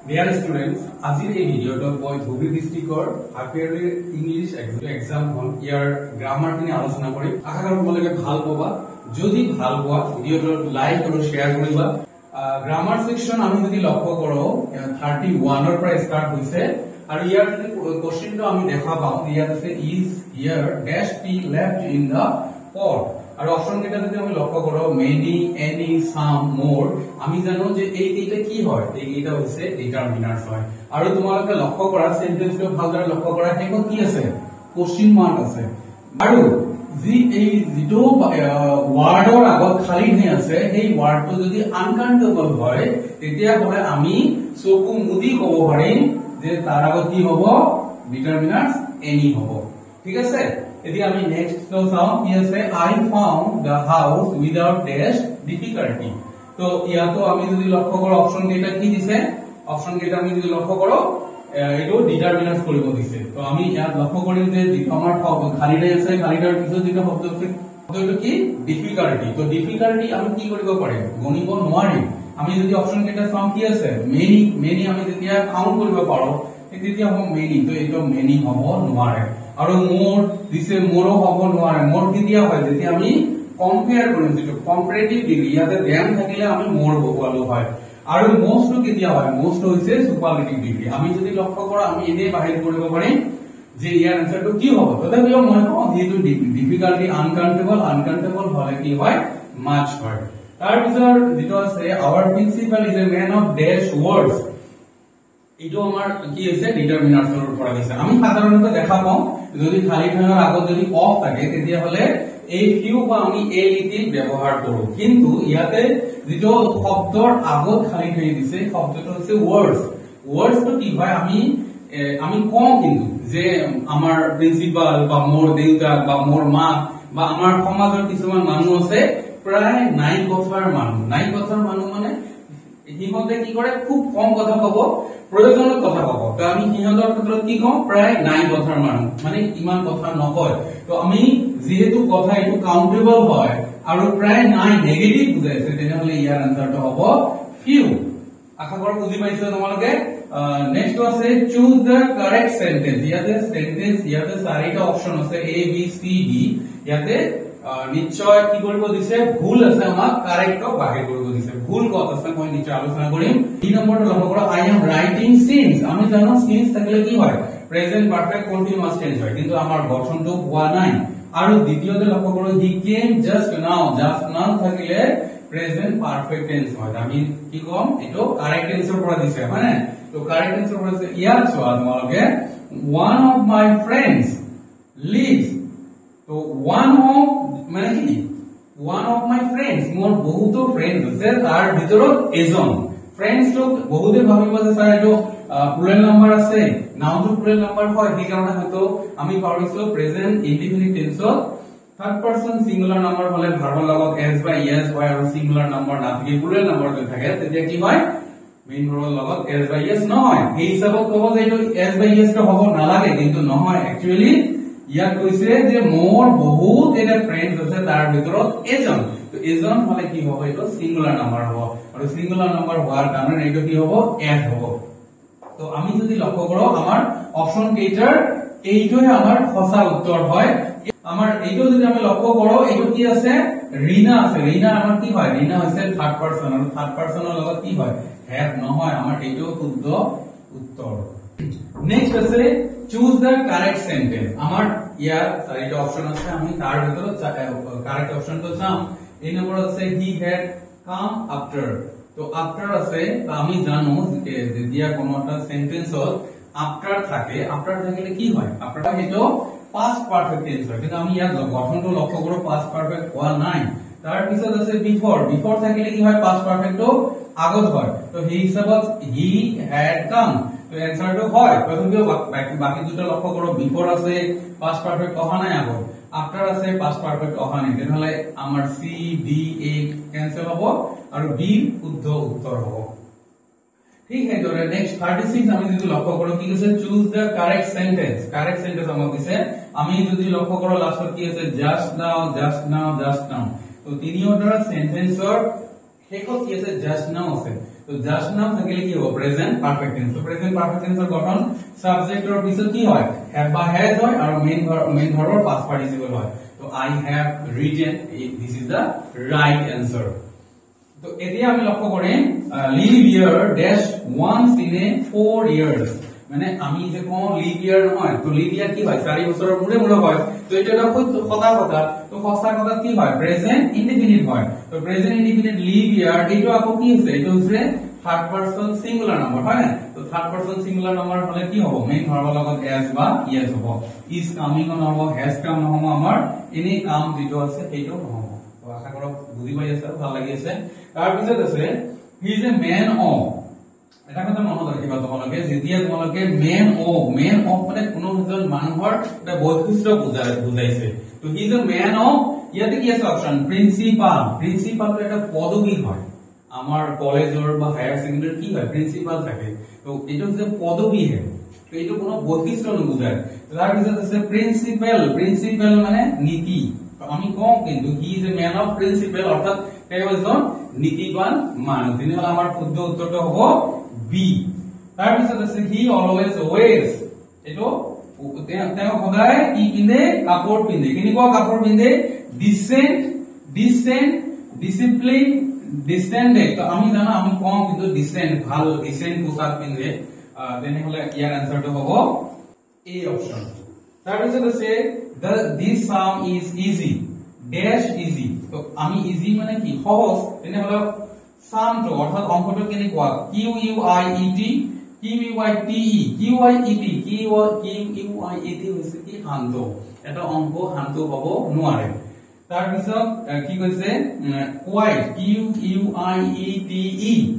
Dear students, আজিৰ এই ভিডিঅটো মই ধুবুৰী ডিস্ট্ৰিক্টৰ হাফিয়াৰলি ইংলিশ এক্সাম হল ইয়াৰ গ্ৰামাৰ খিনি আলোচনা কৰিম। আশা কৰো তোমালোকে ভাল পাবা। যদি ভাল পোৱা ভিডিঅটো লাইক আৰু শেয়াৰ কৰিবা। গ্ৰামাৰ সেকশন আমি যদি লক্ষ্য কৰো 31 ৰ পৰা স্টাৰ্ট হৈছে আৰু ইয়াৰ যদি কোশ্চেনটো আমি দেখা পাওঁ ইয়াত আছে is here dash T left in the pot আৰু অপশন কেইটা যদি আমি লক্ষ্য কৰো মেনি এনি সাম মোর আমি জানো যে এই কেইটা কি হয় এই কেইটা হৈছে ডিটারমিনার্স হয় আৰু তোমালোকে লক্ষ্য কৰা সেন্টেন্সটো ভালদৰে লক্ষ্য কৰা হেকো কি আছে কোশ্চেন মাৰ্ক আছে আৰু যি এই যেটো ওয়াৰ্ডৰ আগত খালি হৈ আছে এই ওয়াৰ্ডটো যদি আনকাউন্টেবল হয় তেতিয়া হলে আমি চকু মুদি কব পাৰিম যে তাৰ আগত কি হ'ব ডিটারমিনার্স এনি হ'ব ঠিক আছে এতিয়া আমি নেক্সট চাও কি আছে I found the house without dash difficulty তো ইয়াতো আমি যদি লক্ষ্য কৰো অপশন কেইটা কি দিছে অপশন কেইটা আমি যদি লক্ষ্য কৰো এটো ডিটাৰমিনান্স কৰিব দিছে তো আমি ইয়াত লক্ষ্য কৰিম যে আমাৰ খালি ৰৈ আছে খালিটাৰ পিছত যেটা শব্দ আছে শব্দটো কি ডিফিকাল্টি তো ডিফিকাল্টি আমি কি কৰিব পাৰিম গণিব নোৱাৰিম আমি যদি অপশন কেইটা চাও কি আছে মেনি আমি যেতিয়া কাউন্ট কৰিব পাৰো তেতিয়া হ'ব মেনি তো এটো মেনি হ'ব নোৱাৰে আৰু মোৰ দিছে মোৰও হ'ব নোৱাৰে মোৰ কেতিয়া হয় যেতিয়া আমি কম্পেয়াৰ কৰিম যেটো কম্পাৰেটিভ ডিগ্ৰি ইয়াতে ধ্যান থাকিলে আমি মোৰ বহালো হয় আৰু মোস্ট কেতিয়া হয় মোস্ট হৈছে সুপাৰলেটিভ ডিগ্ৰি আমি যদি লক্ষ্য কৰো আমি এনে বাহিৰ কৰিব পাৰিম যে ইয়াৰ আনসারটো কি হ'ব তথাপিও মই কওঁ যেটো ডিফিকাল্টি আনকাউন্টেবল হলে কি হয় মাচ হয় তাৰ পিছৰ যেটো আছে our principal is a man of dash words এটো আমাৰ কি আছে ডিটাৰমিনাৰ্সৰ পৰা দিছে আমি সাধাৰণতে দেখা পাওঁ যদি খালি ঠাইৰ আগত যদি অফ থাকে তেতিয়া হলে এই ফিউ বা আমি এ লিটিল ব্যৱহাৰ কৰো কিন্তু ইয়াতে যেটো শব্দৰ আগত খালি ঠাই দিছে শব্দটো হৈছে ওয়াৰ্ডস তো কি হয় আমি কম কিন্তু যে আমাৰ প্ৰিন্সিপাল বা মোৰ দেউতা বা মোৰ মা বা আমাৰ সমাজৰ কিছুমান মানুহ আছে প্ৰায় নাই কথাৰ মানুহ মানে হিহঁতে কি কৰে খুব কম কথা কব প্ৰয়োজনীয় কথা কব তো আমি হিহঁতৰ ক্ষেত্ৰত কি কওঁ প্ৰায় নাই কথাৰ মানুহ মানে ইমান কথা নকয় তো আমি যেহেতু কথা এটো কাউন্টেবল হয় আৰু প্ৰায় নাই নেগেটিভ বুজাইছে তেনেহলে ইয়াৰ আনসাৰটো হ'ব ফিউ আশা কৰো বুজি পাইছে তোমালোকে নেক্সট আছে চুজ দা কাৰেক্ট সেন্টেন্স ইয়াতে চাৰিটা অপশন আছে এ বি সি ডি ইয়াতে নিশ্চয় কি কৰিব দিছে ভুল আছে আমাক কাৰেক্ট বাহিৰ কৰিব দিছে ভুল কত আছে মই নিশ্চয় আলোচনা কৰিম এই নম্বৰটো লক্ষ্য কৰা আই এম রাইটিং সিন্স আমি জানো সিন্স থাকিলে কি হয় প্রেজেন্ট পারফেক্ট কন্টিনিউয়াস টেন্স হয় কিন্তু আমাৰ গঠনটো হোৱা নাই আৰু দ্বিতীয়তে লক্ষ্য কৰো হি কেম জাস্ট নাও থাকিলে প্ৰেজেন্ট পাৰফেক্ট টেন্স হয় আমি কি কম এটো কাৰেক্ট টেন্সৰ পৰা দিছে মানে তো কাৰেক্ট টেন্সৰ পৰা দিছে ইয়াত চোৱা তোমালোকে one of my friends lives তো ওয়ান অফ মানে কি ওয়ান অফ মাই ফ্রেন্ডস মোর বহুত ফ্রেন্ডস আছে তার ভিতৰত এজন ফ্ৰেন্ডস তো বহুতে ভাবিব যে স্যাৰ এটো প্লুৰাল নাম্বাৰ আছে নাউটো প্লুৰাল নাম্বাৰ হয় এই কাৰণে হয়তো আমি পাৰিছো প্ৰেজেন্ট ইনডিফিনিট টেন্সত থাৰ্ড পাৰসন সিঙ্গুলাৰ নাম্বাৰ হলে ভাৰ্বৰ লগত এস বা ইএস হয় আৰু সিঙ্গুলাৰ নাম্বাৰ না থাকে প্লুৰাল নাম্বাৰ যদি থাকে তেতিয়া কি হয় মেইন ভাৰ্বৰ লগত এস বা ইএস নহয় এই হিচাপত কব যে এটো এস বা ইএস টো হ'ব নালাগে কিন্তু নহয় একচুয়ালি ইয়াত কৈছে যে মোৰ বহুত এটা ফ্ৰেন্ডস আছে তাৰ ভিতৰত এজন তো এজন হলে কি হ'ব এটো সিঙ্গুলাৰ নাম্বাৰ হ'ব আৰু সিঙ্গুলাৰ নাম্বাৰ হোৱাৰ কাৰণে এটো কি হ'ব এড হ'ব তো আমি যদি লক্ষ্য কৰো আমাৰ অপশন কেইটাৰ এইটোহে আমাৰ সঁচা উত্তৰ হয় আমাৰ এইটো যদি আমি লক্ষ্য কৰো এইটো কি আছে ৰীনা আছে ৰীনা আমাৰ কি হয় ৰীনা হৈছে থাৰ্ড পাৰসন আৰু থাৰ্ড পাৰসনৰ লগত কি হয় হ্যাভ নহয় আমাৰ এইটো শুদ্ধ উত্তৰ নেক্সট আছে চুজ দা কাৰেক্ট সেন্টেন্স আমাৰ ইয়াৰ চাৰিটা অপশন আছে আমি তাৰ ভিতৰত কাৰেক্ট অপশনটো চাম এই নম্বৰ আছে হি হ্যাড কাম আফটার তো আফটার আছে আমি জানো যে যেতিয়া কোনো এটা সেন্টেন্সত আফটার থাকিলে কি হয় আফটার হেটো পাস্ট পারফেক্ট টেন্স হয় কিন্তু আমি ইয়াত গঠনটো লক্ষ্য কৰো পাস্ট পাৰফেক্ট হোৱা নাই তাৰ পিছত আছে বিফৰ থাকিলে কি হয় পাস্ট পারফেক্টটো আগত হয় তো সেই হিচাপত হি হ্যাড কাম তো এনসারটো হয় তথাপিও বাকি দুটা লক্ষ্য কৰো বিফৰ আছে পাস্ট পাৰফেক্ট অহা নাই আগত আফটাৰ আছে পাস্ট পাৰফেক্ট অহা নাই তেনেহলে আমাৰ সি ডি এ ক্যান্সেল হ'ব আৰু বি শুদ্ধ উত্তৰ হ'ব ঠিক আছে তো নেক্সট 36 আমি যদি লক্ষ্য কৰো কি আছে চুজ দা কাৰেক্ট সেন্টেন্স আমাক দিছে আমি যদি লক্ষ্য কৰো লাষ্টত কি আছে জাস্ট নাও তো তিনিওটাৰ সেন্টেন্সৰ শেষত কি আছে জাস্ট নাও আছে তো জাস্ট নাও থাকিলে কি হ'ব প্রেজেন্ট পারফেক্ট টেন্স। তো প্রেজেন্ট পারফেক্ট টেন্সৰ গঠন সাবজেক্টৰ পিছত কি হয় হ্যাভ বা হ্যাজ হয় আৰু মেইন ভাৰ্বৰ পাস্ট পাৰ্টিসিপল হয়। তো I have written, this is the right answer. তো এতিয়া আমি লক্ষ্য কৰিম leap year dash once in a 4 years, মানে আমি যে কোন লিভ ইয়াৰ নহয়, তো লিভ ইয়াৰ কি হয় 4 বছৰৰ মূৰে মূৰে হয়। তো এটা এটা সঁচা কথা। তো সঁচা কথা কি হয় প্রেজেন্ট ইনডিফিনিট হয়। তো প্রেজেন্ট ইনডিফিনিট লিভ ইয়াৰ এইটো আকৌ কি হৈছে, এইটো হৈছে থার্ড পারসন সিঙ্গুলার নাম্বার হয় না। তো থার্ড পারসন সিঙ্গুলার নাম্বার হলে কি হ'ব মেইন ভাৰ্বৰ লগত এস বা ইয়েস হ'ব। ইজ কামিং নহব, হ্যাজ কাম নহব, আমাৰ এনি কাম যেটো আছে সেইটো নহব। তো আশা কৰো বুজি পাই আছে, ভাল লাগি আছে। তাৰ পিছত আছে he is a man of. এটা কথা মনত ৰাখিবা তোমালোকে, যেতিয়া তোমালোকে মেন অফ মানে কোনো এজন মানুহৰ এটা বৈশিষ্ট্য বুজাইছে। তো he is a man of, ইয়াতে কি আছে অপশন প্ৰিন্সিপাল। প্ৰিন্সিপালটো এটা পদবী হয়। আমাৰ কলেজৰ বা হায়াৰ সেকেন্ডাৰী কি হয় প্ৰিন্সিপাল থাকে। তো এইটো যে পদবী হে, তো এইটো কোনো বৈশিষ্ট্য নুবুজায়। তাৰ পিছত আছে প্ৰিন্সিপাল মানে নীতি। তো আমি কওঁ কিন্তু he is a man of principal, অৰ্থাৎ তেওঁ এজন নীতিবান মানুহ। তেনেহলে আমাৰ শুদ্ধ উত্তৰটো হ'ব বি। তাৰ পিছত আছে হি অলৱেজ ওয়েজ, এইটো তেওঁ সদায় কি পিন্ধে কাপোৰ পিন্ধে। কেনেকুৱা কাপোৰ পিন্ধে ডিসিপ্লিন ডিসেন্ডেড। তো আমি জানো আমি কওঁ কিন্তু ডিসেন্ট ভাল ডিসেন্ট পোশাক পিন্ধে। তেনেহলে ইয়াৰ আনসাৰটো হ'ব এ অপশন। তাৰ পিছত আছে this sum is easy dash easy. তো আমি ইজি মানে কি সহজ, তেনেহলে সামটো অর্থাৎ অঙ্কটো কেনেকুৱা Q U I E T হৈছে কি শান্ত। এটা অংক শান্ত হ'ব নোৱাৰে। তাৰ পিছত কি কৈছে কোৱাইট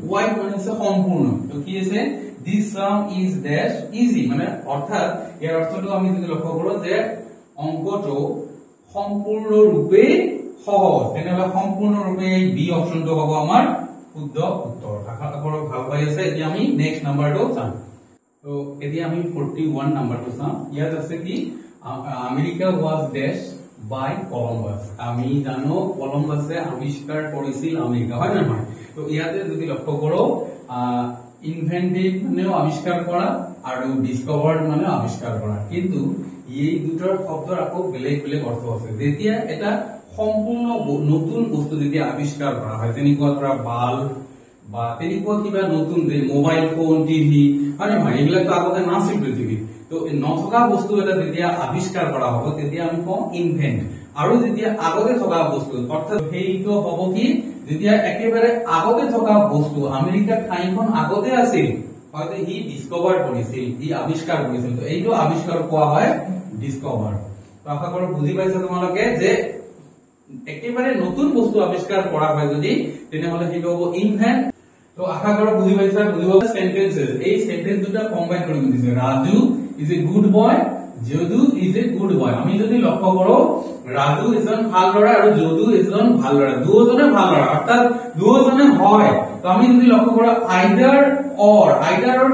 কোৱাইট মানে হৈছে সম্পূৰ্ণ। তো কি আছে this sum is dash easy, মানে অৰ্থাৎ ইয়াৰ অৰ্থটো আমি যদি লক্ষ্য কৰো যে অংকটো সম্পূৰ্ণৰূপে সহজ, তেনেহলে সম্পূৰ্ণৰূপে বি অপশনটো হ'ব আমাৰ শুদ্ধ উত্তৰ। আশা কৰো ভাল পাই আছে। এতিয়া আমি নেক্সট নাম্বাৰটো চাম। তো এতিয়া আমি 41 নাম্বাৰটো চাম। ইয়াত আছে কি America was dash by Columbus. আমি জানো কলম্বাসে আৱিষ্কাৰ কৰিছিল আমেৰিকা, হয় নহয়। তো ইয়াতে যদি লক্ষ্য কৰো ইনভেন্টিভ মানেও আৱিষ্কাৰ কৰা আৰু ডিসকভাৰ্ড মানে আৱিষ্কাৰ কৰা, কিন্তু এই দুটাৰ শব্দৰ আকৌ বেলেগ বেলেগ অৰ্থ আছে। যেতিয়া এটা সম্পূৰ্ণ নতুন বস্তু যেতিয়া আৱিষ্কাৰ কৰা হয়, যেনেকুৱা ধৰা বাল্ব বা তেনেকুৱা কিবা নতুন যে মোবাইল ফোন টিভি, হয় নহয়, এইবিলাকতো আগতে নাছিল পৃথিৱীত। তো নথকা বস্তু এটা যেতিয়া আৱিষ্কাৰ কৰা হ'ব তেতিয়া আমি কওঁ ইনভেন্ট। আৰু যেতিয়া আগতে থকা বস্তু, অৰ্থাৎ সেইটো হ'ব কি যেতিয়া একেবাৰে আগতে থকা বস্তু, আমেৰিকা ঠাইখন আগতে আছিল, হয়তো সি ডিসকভাৰ কৰিছিল, সি আৱিষ্কাৰ কৰিছিল। তো এইটো আৱিষ্কাৰ কোৱা হয় ডিসকভাৰ। তো আশা কৰো বুজি পাইছা তোমালোকে যে একেবাৰে নতুন বস্তু আৱিষ্কাৰ কৰা হয় যদি তেনেহলে সেইটো হ'ব ইনভেন্ট। তো আশা কৰো বুজি পাইছা। বুজিব সেন্টেন্সেস, এই সেন্টেন্স দুটা কম্বাইন কৰি দিছে। Raju is a good boy, Jadu is a good boy. আমি যদি লক্ষ্য কৰো ৰাজু এজন ভাল ল'ৰা আৰু যদু এজন ভাল ল'ৰা, দুজনে ভাল ল'ৰা, অৰ্থাৎ দুজনে হয়। তো আমি যদি লক্ষ্য কৰো আইদাৰ অৰ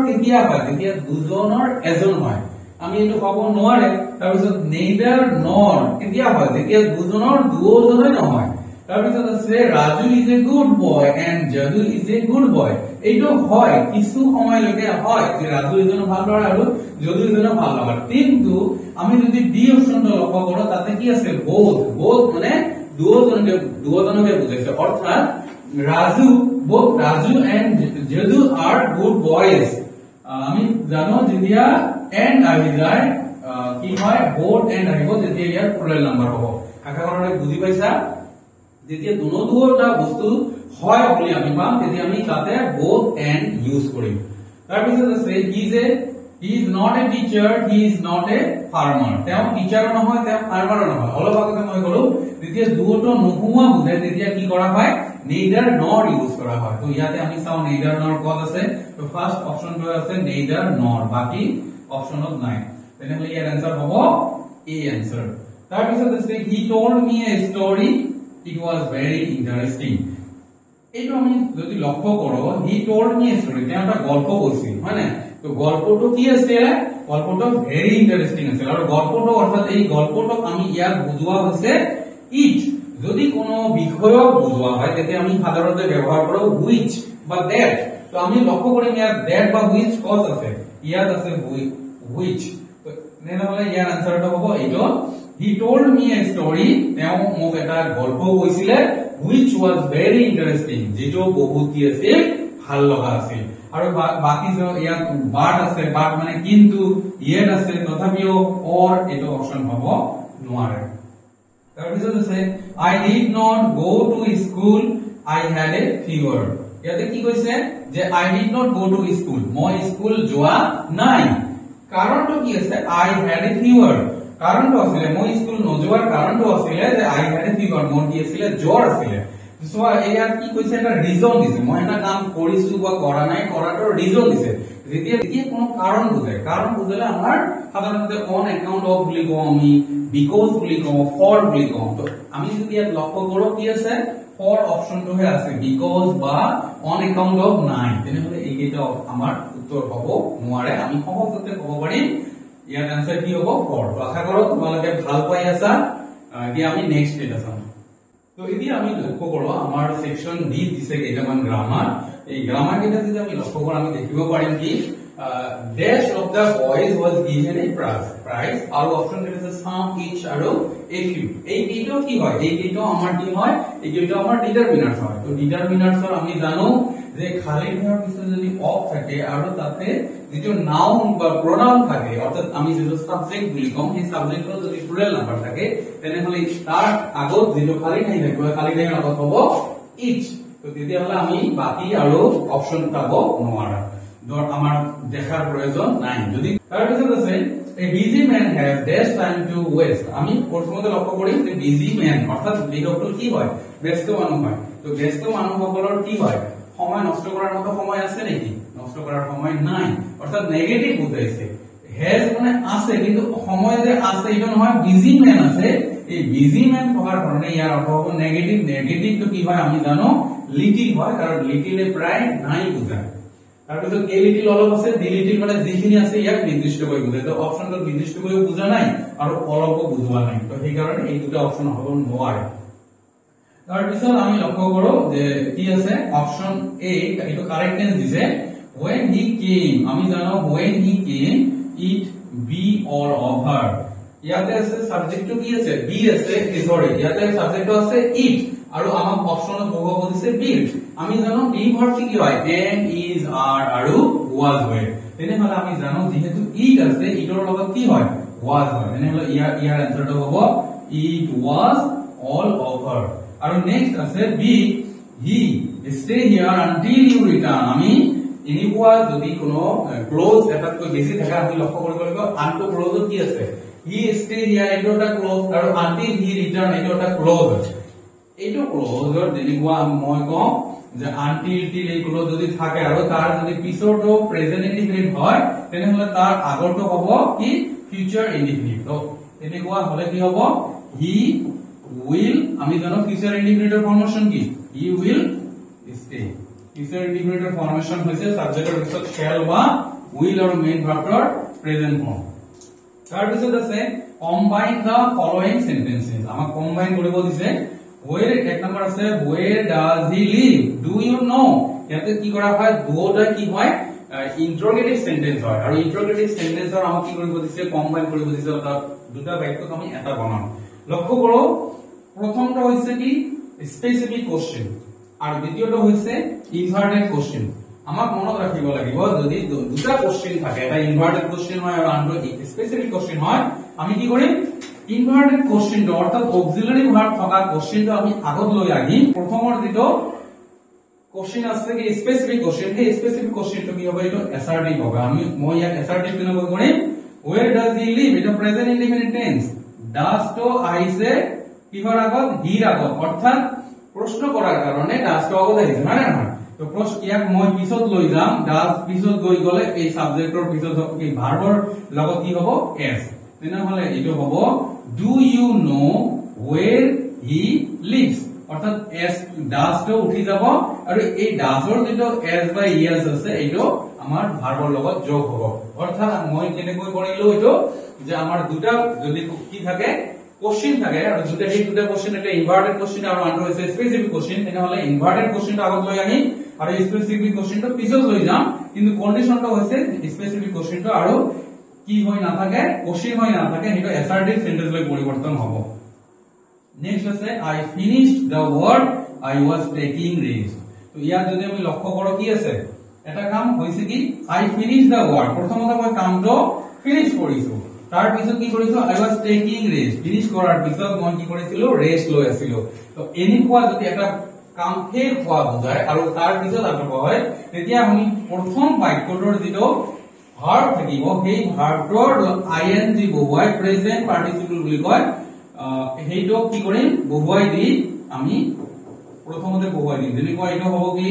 কেতিয়া হয় যেতিয়া দুজনৰ এজন হয়, আমি এইটো ক'ব নোৱাৰে। তাৰপিছত নেইদাৰ নৰ কেতিয়া হয় যেতিয়া দুজনে নহয়। তাৰপিছত আছে Raju is a good boy and Jadu is a good boy. এইটো হয় কিছু সময়লৈকে হয় যে ৰাজু এজন ভাল ল'ৰা আৰু যদু এজন ভাল ল'ৰা, কিন্তু আমি যদি ডি অপশনটো লক্ষ্য কৰো তাতে কি আছে বোথ মানে দুজনকে বুজাইছে। অৰ্থাৎ Raju and Jadu are good boys. আমি জানো যেতিয়া এণ্ড আহি যায় কি হয় বোথ এণ্ড আহিব, তেতিয়া ইয়াৰ প্লুৰেল নাম্বাৰ হ'ব। আশা কৰো বুজি পাইছা। যেতিয়া দুটা বস্তু হয় বুলি আমি পাম তেতিয়া আমি তাতে বোথ এণ্ড ইউজ কৰিম। তাৰপিছত আছে he is not a teacher, he is not a farmer. তেওঁ টিচাৰো নহয়, তেওঁ ফাৰ্মাৰো নহয়। অলপ আগতে মই কলো যেতিয়া দুটা নোহোৱা বুজায় তেতিয়া কি কৰা হয় নেইদাৰ নৰ ইউজ কৰা হয়। তো ইয়াতে আমি চাওঁ নেইদাৰ নৰ কত আছে। তো ফাৰ্স্ট অপশনটো আছে নেইদাৰ নৰ, বাকি অপশনত নাই। তেনেহলে ইয়াৰ আনসাৰ হ'ব এ আনসাৰ। তাৰপিছত আছে he told me a story, it was very interesting. এইটো আমি যদি লক্ষ্য কৰো he told me a story, তেওঁ এটা গল্প কৈছিল, হয় না। তো গল্পটো কি আছে, গল্পটো ভেরি ইন্টারেস্টিং আছিল। আৰু গল্পটো অৰ্থাৎ এই গল্পটোক আমি ইয়াত বুজোৱা হৈছে ইট। যদি কোনো বিষয়ক বুজোৱা হয় তেতিয়া আমি সাধাৰণতে ব্যৱহাৰ কৰো হুইচ বা দ্যাট। তো আমি লক্ষ্য কৰিম ইয়াত that বা which cause আছে, ইয়াত আছে which, তো তেনেহলে ইয়াৰ আনসাৰটো হ'ব এইটো he told me a story, তেওঁ মোক এটা গল্প কৈছিলে which was very interesting, যেটো বহুত কি আছিল ভাল লগা আছিল। আৰু বাকি যে ইয়াত বাট আছে, বাট মানে কিন্তু, yet আছে তথাপিও or এইটো অপশন হ'ব নোৱাৰে। তাৰপিছত আছে I did not go to school, I had a fever, ইয়াতে কি কৈছে যে I did not go to school, মই স্কুল যোৱা নাই। কাৰণটো কি আছে I had a fever, কাৰণটো আছিল মই স্কুল নযোৱাৰ কাৰণটো আছিল যে I had a fever, মোৰ কি আছিল জ্বৰ আছিল। সো ইয়াত কি কৈছে এটা ৰিজন দিছে, মই এটা কাম কৰিছো বা কৰা নাই, কৰাটোৰ ৰিজন দিছে। যেতিয়া কোনো কাৰণ বুজায়, কাৰণ বুজালে আমাৰ সাধাৰণতে অন একাউন্ট অফ বুলি কওঁ আমি, বিকজ বুলি কওঁ, ফৰ বুলি কওঁ। তো আমি যদি ইয়াত লক্ষ্য কৰো কি আছে ফৰ অপশনটোহে আছে, বিকজ বা অন একাউন্ট অফ নাই, তেনেহলে এইকেইটা আমাৰ উত্তৰ হ'ব নোৱাৰে। আমি সহজতে ক'ব পাৰিম ইয়াত আনসাৰ কি হ'ব ফৰ। তো আশা কৰো তোমালোকে ভাল পাই আছা। এতিয়া আমি নেক্সট এটা চাম। তো এতিয়া আমি লক্ষ্য কৰো আমাৰ সেকশন ডি দিছে কেইটামান গ্ৰামাৰ। এই গ্ৰামাৰ কেইটা যদি আমি লক্ষ্য কৰো আমি দেখিব পাৰিম কি dash of the boys was given a prize, আৰু অপশন কেইটা আছে some, each আৰু a few। এই কেইটা কি হয়, এই কেইটা আমাৰ কি হয়, এই কেইটা আমাৰ ডিটাৰমিনাৰ্স হয়। তো ডিটাৰমিনাৰ্সৰ আমি জানো যে খালি ঠাইৰ পিছত যদি অফ থাকে আৰু তাতে যেটো নাউন বা প্ৰোনাউন থাকে, অৰ্থাৎ আমি যেটো সাবজেক্ট বুলি কম, সেই সাবজেক্টৰ যদি প্লুৰাল নাম্বাৰ থাকে তেনেহলে তাৰ আগত যেটো খালি ঠাই থাকিব, খালি ঠাইৰ আগত হ'ব each। তো তেতিয়াহলে আমি বাকি আৰু অপশন পাব নোৱাৰা, আমাৰ দেখাৰ প্ৰয়োজন নাই। যদি তাৰপিছত আছে a busy man has dash time to waste, আমি প্রথমতে লক্ষ্য করি যে busy man অর্থাৎ বিরক্ত কি হয়, ব্যস্ত মানুহ হয়। তো ব্যস্ত মানুহসকলৰ কি হয়, সময় নষ্ট করার মতো সময় আছে নেকি, নষ্ট করার সময় নাই, অর্থাৎ নেগেটিভ বুঝাইছে। হ্যাজ মানে আছে কিন্তু সময় যে আছে এটা নহয়, বিজি ম্যান আছে। এই বিজি ম্যান থকাৰ কাৰণে ইয়াৰ অৰ্থ হ'ব নেগেটিভ। নেগেটিভ তো কি হয় আমি জানো লিটিল হয়, কারণ লিটিলে প্ৰায় নাই বুজায়। তাৰপিছত এ লিটিল অলপ আছে, ডি লিটিল মানে যিখিনি আছে ইয়াক নিৰ্দিষ্ট কৰি বুজায়। তো অপশনটো নিৰ্দিষ্ট কৰি বুজা নাই আৰু অলপো বুজোৱা নাই, তো সেই কাৰণে এই দুটা অপশন হ'ব নোৱাৰে। তাৰপিছত আমি লক্ষ্য কৰো যে কি আছে অপশন এ, এইটো কারেক্ট টেন্স দিছে when he came, আমি জানো when he came it be all over, ইয়াতে আছে সাবজেক্টটো কি আছে বি আছে, সরি ইয়াতে সাবজেক্টটো আছে it আৰু আমাক অপশনত বহু দিছে build। আমি জানো বি ভাৰ্ব কি হয় am is are আৰু was হয়, তেনেহলে আমি জানো যেহেতু it আছে ইটৰ লগত কি হয় was হয়, তেনেহলে ইয়াৰ আনসাৰটো হ'ব it was all over। আৰু নেক্সট আছে B he stay here until you return, আমি এনেকুৱা যদি কোনো ক্লোজ এটাতকৈ বেছি থাকে আমি লক্ষ্য কৰিব লাগিব আনটো ক্লোজত কি আছে he stay here এইটো এটা ক্লোজ, আৰু until he return এইটো এটা ক্লোজ। এইটো ক্লোজৰ যেনেকুৱা মই কম যে until till এই ক্লোজ যদি থাকে আৰু তাৰ যদি পিছৰটো প্ৰেজেন্ট ইনডিফিনিট হয় তেনেহলে তাৰ আগৰটো হ'ব কি ফিউচাৰ ইনডিফিনিট। তো এনেকুৱা হলে কি হ'ব he will, আমি জানো ফিউচাৰ ইনডিফিনিটৰ ফৰ্মেশন কি he will stay। ফিউচাৰ ইনডিফিনিটৰ ফৰ্মেশন হৈছে সাবজেক্টৰ পিছত shall বা will আৰু মেইন ভাৰ্বৰ প্ৰেজেন্ট ফৰ্ম। তাৰ পিছত আছে কম্বাইন দা ফলোইং সেন্টেন্সেস, আমাক কম্বাইন কৰিব দিছে। where এক নম্বৰ আছে where does he live, do you know, ইয়াতে কি কৰা হয় দুটা কি হয় ইন্টাৰোগেটিভ সেন্টেন্স হয়, আৰু ইন্টাৰোগেটিভ সেন্টেন্সৰ আমাক কি কৰিব দিছে কম্বাইন কৰিব দিছে, অৰ্থাৎ দুটা বাক্যক আমি এটা বনাম। লক্ষ্য করো প্রথমটা হইছে কি স্পেসিফিক কোশ্চেন আর দ্বিতীয়টা হইছে ইনভার্টেড কোশ্চেন। আমাক মনত রাখিব লাগিব যদি দুটা কোশ্চেন থাকে, এটা ইনভার্টেড কোশ্চেন হয় আর আনটো স্পেসিফিক কোশ্চেন হয়, আমি কি কৰিম ইনভাৰ্টেড কোশ্চেনটো অৰ্থাৎ অক্সিলাৰি ভাৰ্ব থকা কোশ্চেনটো আমি আগত লৈ আহিম। প্ৰথমৰ যেটো কোশ্চেন আছে কি স্পেসিফিক কোশ্চেন, সেই স্পেসিফিক কোশ্চেনটো কি হবে এটা অ্যাসার্টিভ হবে। মই ইয়াক অ্যাসার্টিভ কেনেকৈ কৰিম where does he live, এটা প্ৰেজেন্ট ইনডিফিনিট টেন্স, ডাজ তো আহিছে কিহৰ আগত হিৰ আগত, অৰ্থাৎ প্ৰশ্ন কৰাৰ কাৰণে ডাজ তো আগত আহিছে মানে নহয়। তো প্ৰশ্ন ইয়াক মই পিছত লৈ যাম, ডাজ পিছত গৈ গলে এই সাবজেক্টৰ পিছত এই ভাৰ্বৰ লগত কি হ'ব এস, তেনেহলে এইটো হ'ব do you know where he lives, অর্থাৎ এস ডাজ তো উঠি যাব আৰু এই ডাজৰ যেটো এস বা ইএস আছে এইটো আমাৰ ভাৰ্বৰ লগত যোগ হ'ব। অৰ্থাৎ মই কেনেকৈ কৰিলো এইটো যে আমাৰ দুটা যদি কি থাকে কোশ্চেন থাকে আৰু দুটা কোশ্চেন এটা ইনভাৰ্টেড কোশ্চেন আৰু আনটো হৈছে স্পেসিফিক কোশ্চেন, তেনেহলে ইনভাৰ্টেড কোশ্চেনটো আগত লৈ আহি আৰু স্পেসিফিক কোশ্চেনটো পিছত লৈ যাম কিন্তু কন্ডিশনটো হৈছে স্পেসিফিক কোশ্চেনটো আৰু কি হৈ নাথাকে কোশ্চেন হৈ নাথাকে হেটো এসাৰ্টিভ সেন্টেন্স লৈ পৰিৱৰ্তন হ'ব নেক্সট আছে I finished the work I was taking rest তো ইয়াত যদি আমি লক্ষ্য কৰো কি আছে এটা কাম হৈছে কি আই ফিনিশড দা ওয়াৰ্ক প্ৰথমতে মই কামটো ফিনিশ কৰিছো তাৰ পিছত কি কৰিছো আই ওয়াজ টেকিং ৰেস্ট ফিনিশ কৰাৰ পিছত মই কি কৰিছিলো ৰেষ্ট লৈ আছিলো তো এনেকুৱা যদি এটা কাম শেষ হোৱা বুজায় আৰু তাৰ পিছত আৰম্ভ হয় তেতিয়া আমি প্ৰথম বাক্যটোৰ যেটো ভাৰ্ব থাকিব সেই ভাৰ্বটোৰ আইএনজি বহুৱাই প্ৰেজেন্ট পাৰ্টিসিপল বুলি কয় হেইটো কি কৰিম বহুৱাই দি আমি প্ৰথমতে বহুৱাই দিম যেনেকুৱা এইটো হ'ব কি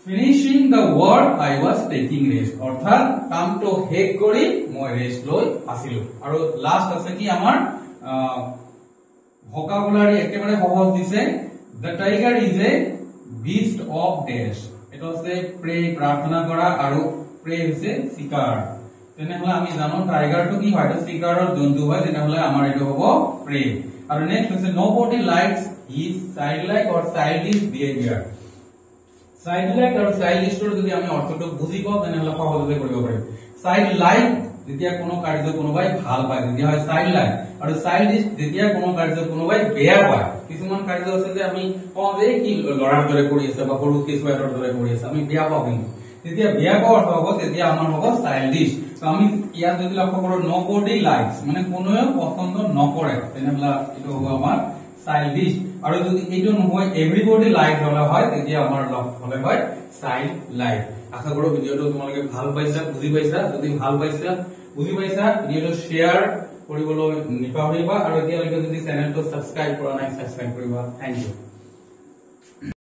finishing the work I was taking rest অৰ্থাৎ কামটো শেষ কৰি মই ৰেষ্ট লৈ আছিলো আৰু লাষ্ট আছে কি আমাৰ ভোকাবুলারি একেবারে সহজ দিছে the tiger is a beast of dash এটা হচ্ছে প্রে প্রার্থনা করা আর প্রে হচ্ছে শিকার তেনেহলে আমি জানো টাইগারটো কি হয় শিকাৰৰ জন্তু হয় তেনেহলে আমাৰ এটো হ'ব প্ৰে আৰু নেক্সট হচ্ছে নোবডি লাইকস হিজ চাইল্ডলাইক অৰ চাইল্ডিশ বিহেভিয়াৰ চাইল্ডলাইক আৰু চাইল্ডিশৰ যদি আমি অৰ্থটো বুজি পাওঁ তেনেহলে সহজতে কৰিব পাৰিম চাইল্ডলাইক যেতিয়া কোনো কাৰ্য কোনোবাই ভাল পায় তেতিয়া হয় চাইল্ডলাইক আৰু চাইল্ডিশ যেতিয়া কোনো কাৰ্য কোনোবাই বেয়া পায় কিছুমান কাৰ্য আছে যে আমি কওঁ যে কি লৰাৰ দৰে কৰি আছে বা সৰু কেঁচুৱাটোৰ দৰে কৰি আছে আমি বেয়া পাওঁ কিন্তু তেতিয়া বেয়া পাওঁ অৰ্থ হ'ব তেতিয়া আমাৰ হ'ব চাইল্ডিশ তো আমি ইয়াত যদি লক্ষ্য কৰো নোবডি লাইকস মানে কোনোৱে পছন্দ নকৰে তেনেহলে এটো হ'ব আমাৰ চাইল্ডিশ আৰু যদি এইটো নহয় এভৰিবডি লাইক হলে হয় তেতিয়া আমাৰ হলে হয় চাইল্ড লাইক আশা কৰো ভিডিওটো তোমালোকে ভাল পাইছা বুজি পাইছা যদি ভাল পাইছা বুজি পাইছা ভিডিওটো শেয়াৰ কৰিবলৈ নিপাহৰিবা আৰু এতিয়ালৈকে যদি চেনেলটো সাবস্ক্ৰাইব কৰা নাই সাবস্ক্ৰাইব কৰিবা থ্যাংক ইউ